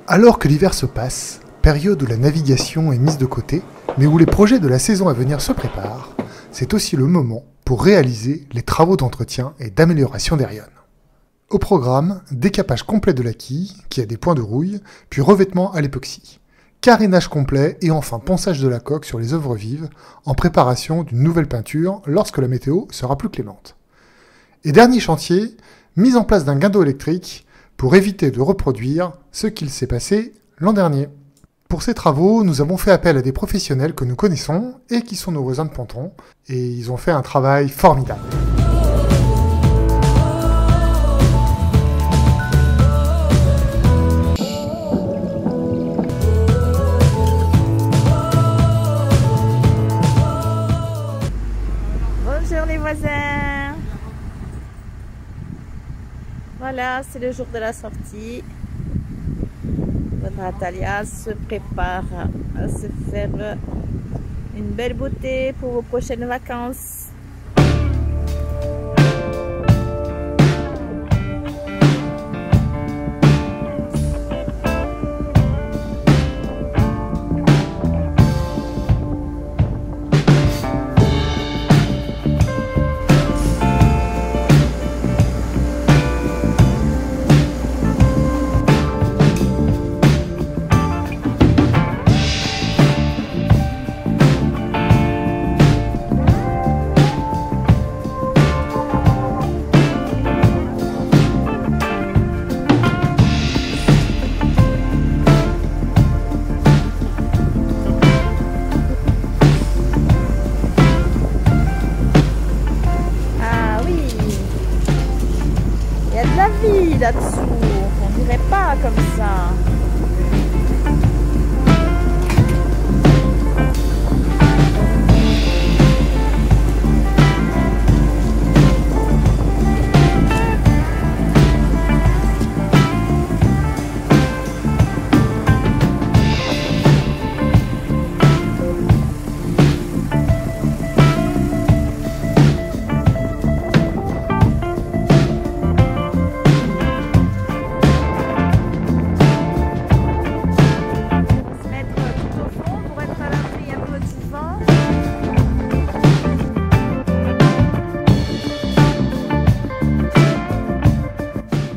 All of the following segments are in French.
Alors que l'hiver se passe, période où la navigation est mise de côté, mais où les projets de la saison à venir se préparent, c'est aussi le moment pour réaliser les travaux d'entretien et d'amélioration d'Erion. Au programme, décapage complet de la quille, qui a des points de rouille, puis revêtement à l'époxy, carénage complet et enfin ponçage de la coque sur les œuvres vives, en préparation d'une nouvelle peinture lorsque la météo sera plus clémente. Et dernier chantier, mise en place d'un guindeau électrique pour éviter de reproduire ce qu'il s'est passé l'an dernier. Pour ces travaux, nous avons fait appel à des professionnels que nous connaissons et qui sont nos voisins de Ponton, et ils ont fait un travail formidable. Bonjour les voisins. Voilà, c'est le jour de la sortie. Votre Natalia se prépare à se faire une belle beauté pour vos prochaines vacances. Là-dessous, on dirait pas comme ça.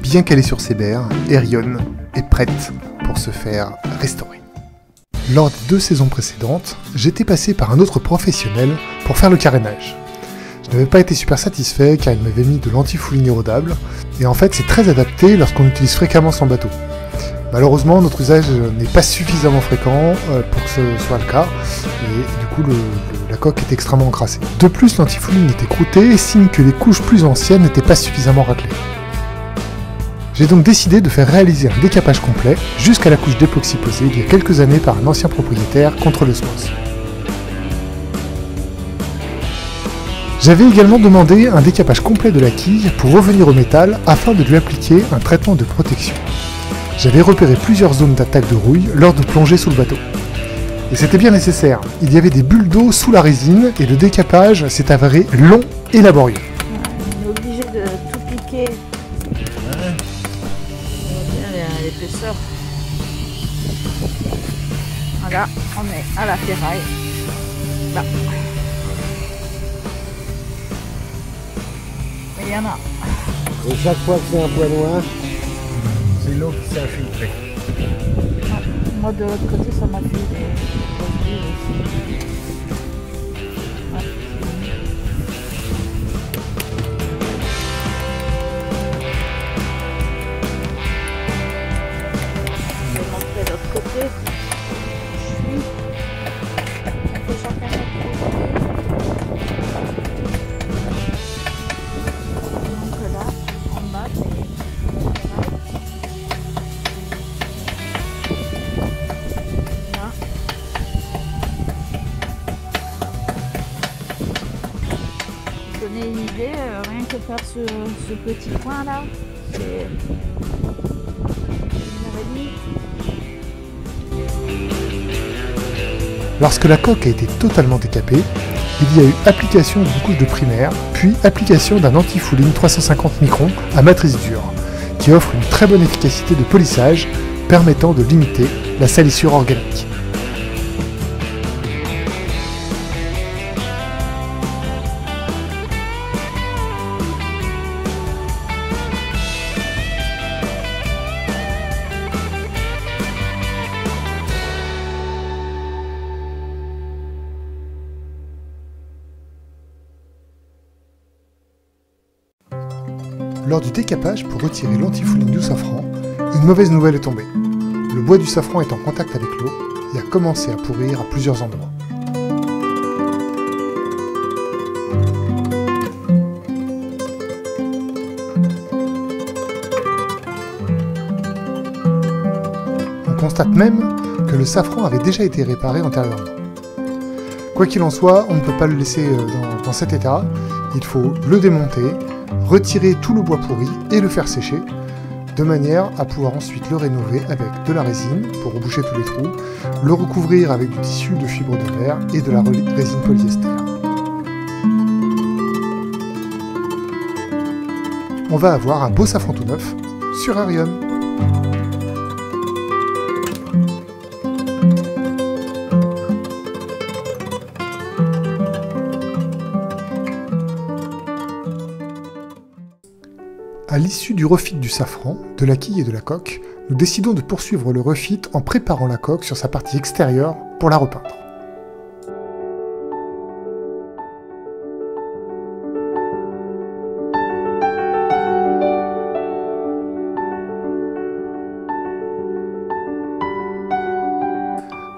Bien calée sur ses berres, Erion est prête pour se faire restaurer. Lors des 2 saisons précédentes, j'étais passé par un autre professionnel pour faire le carénage. Je n'avais pas été super satisfait car il m'avait mis de l'antifouling érodable, et en fait c'est très adapté lorsqu'on utilise fréquemment son bateau. Malheureusement, notre usage n'est pas suffisamment fréquent pour que ce soit le cas, et du coup la coque est extrêmement encrassée. De plus, l'antifouling était croûté, signe que les couches plus anciennes n'étaient pas suffisamment raclées. J'ai donc décidé de faire réaliser un décapage complet jusqu'à la couche d'époxy posée il y a quelques années par un ancien propriétaire contre l'osmose. J'avais également demandé un décapage complet de la quille pour revenir au métal afin de lui appliquer un traitement de protection. J'avais repéré plusieurs zones d'attaque de rouille lors de plongées sous le bateau. Et c'était bien nécessaire, il y avait des bulles d'eau sous la résine et le décapage s'est avéré long et laborieux. On est obligé de tout piquer. L'épaisseur. Voilà, on est à la ferraille. Là. Il y en a. Et chaque fois que c'est un point noir, c'est l'eau qui s'est infiltrée. Moi de l'autre côté, ça m'a fait des aussi. Donner une idée, rien que faire ce petit coin là, c'est 1h30. Lorsque la coque a été totalement décapée, il y a eu application d'une couche de primaire, puis application d'un anti-fouling 350 microns à matrice dure, qui offre une très bonne efficacité de polissage permettant de limiter la salissure organique. Lors du décapage pour retirer l'antifouling du safran, une mauvaise nouvelle est tombée. Le bois du safran est en contact avec l'eau et a commencé à pourrir à plusieurs endroits. On constate même que le safran avait déjà été réparé antérieurement. Quoi qu'il en soit, on ne peut pas le laisser dans cet état, il faut le démonter, retirer tout le bois pourri et le faire sécher, de manière à pouvoir ensuite le rénover avec de la résine pour reboucher tous les trous, le recouvrir avec du tissu de fibre de verre et de la résine polyester. On va avoir un beau safran tout neuf sur Arion. À l'issue du refit du safran, de la quille et de la coque, nous décidons de poursuivre le refit en préparant la coque sur sa partie extérieure pour la repeindre.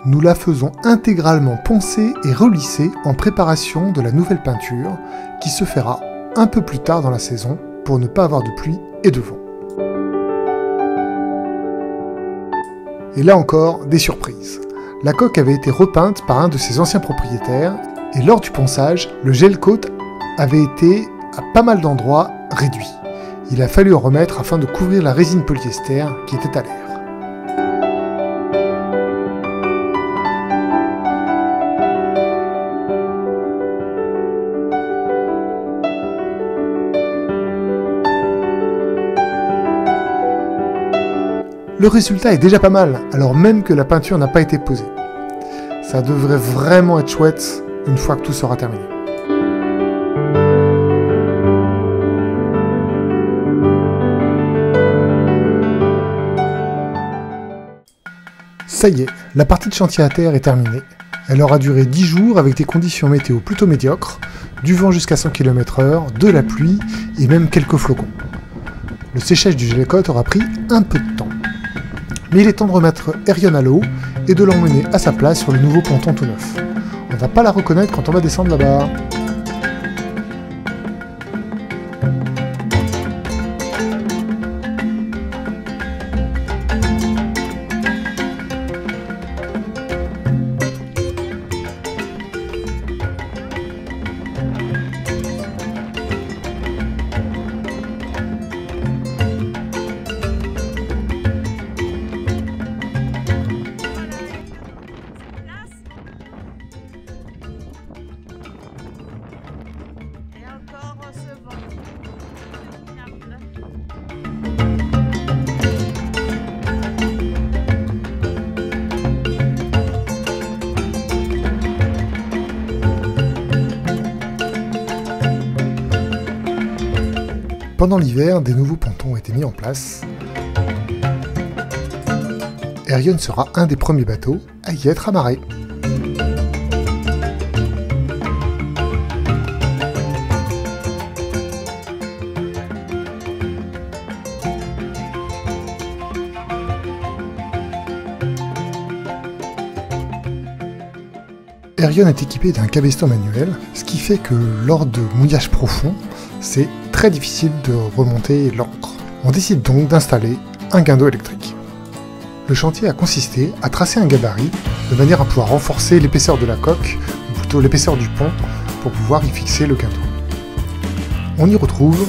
Nous la faisons intégralement poncer et relisser en préparation de la nouvelle peinture qui se fera un peu plus tard dans la saison pour ne pas avoir de pluie et de vent. Et là encore, des surprises. La coque avait été repeinte par un de ses anciens propriétaires et lors du ponçage, le gel coat avait été à pas mal d'endroits réduit. Il a fallu en remettre afin de couvrir la résine polyester qui était à l'air. Le résultat est déjà pas mal, alors même que la peinture n'a pas été posée. Ça devrait vraiment être chouette une fois que tout sera terminé. Ça y est, la partie de chantier à terre est terminée. Elle aura duré 10 jours avec des conditions météo plutôt médiocres, du vent jusqu'à 100 km/h, de la pluie et même quelques flocons. Le séchage du gel coat aura pris un peu de temps. Mais il est temps de remettre Arion à l'eau et de l'emmener à sa place sur le nouveau ponton tout neuf. On va pas la reconnaître quand on va descendre là-bas. Pendant l'hiver, des nouveaux pontons ont été mis en place. Arion sera un des premiers bateaux à y être amarré. Arion est équipé d'un cabeston manuel, ce qui fait que lors de mouillages profonds, c'est très difficile de remonter l'ancre. On décide donc d'installer un guindeau électrique. Le chantier a consisté à tracer un gabarit de manière à pouvoir renforcer l'épaisseur de la coque, ou plutôt l'épaisseur du pont, pour pouvoir y fixer le guindeau. On y retrouve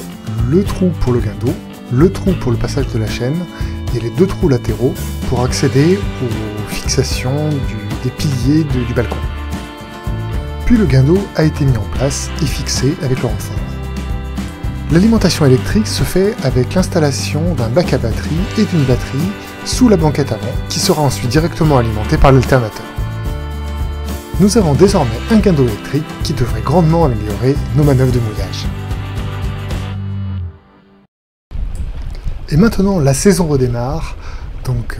le trou pour le guindeau, le trou pour le passage de la chaîne et les deux trous latéraux pour accéder aux fixations des piliers du balcon. Puis le guindeau a été mis en place et fixé avec le renfort. L'alimentation électrique se fait avec l'installation d'un bac à batterie et d'une batterie sous la banquette avant, qui sera ensuite directement alimentée par l'alternateur. Nous avons désormais un guindeau électrique qui devrait grandement améliorer nos manœuvres de mouillage. Et maintenant, la saison redémarre, donc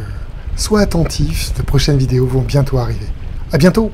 sois attentif, de prochaines vidéos vont bientôt arriver. À bientôt!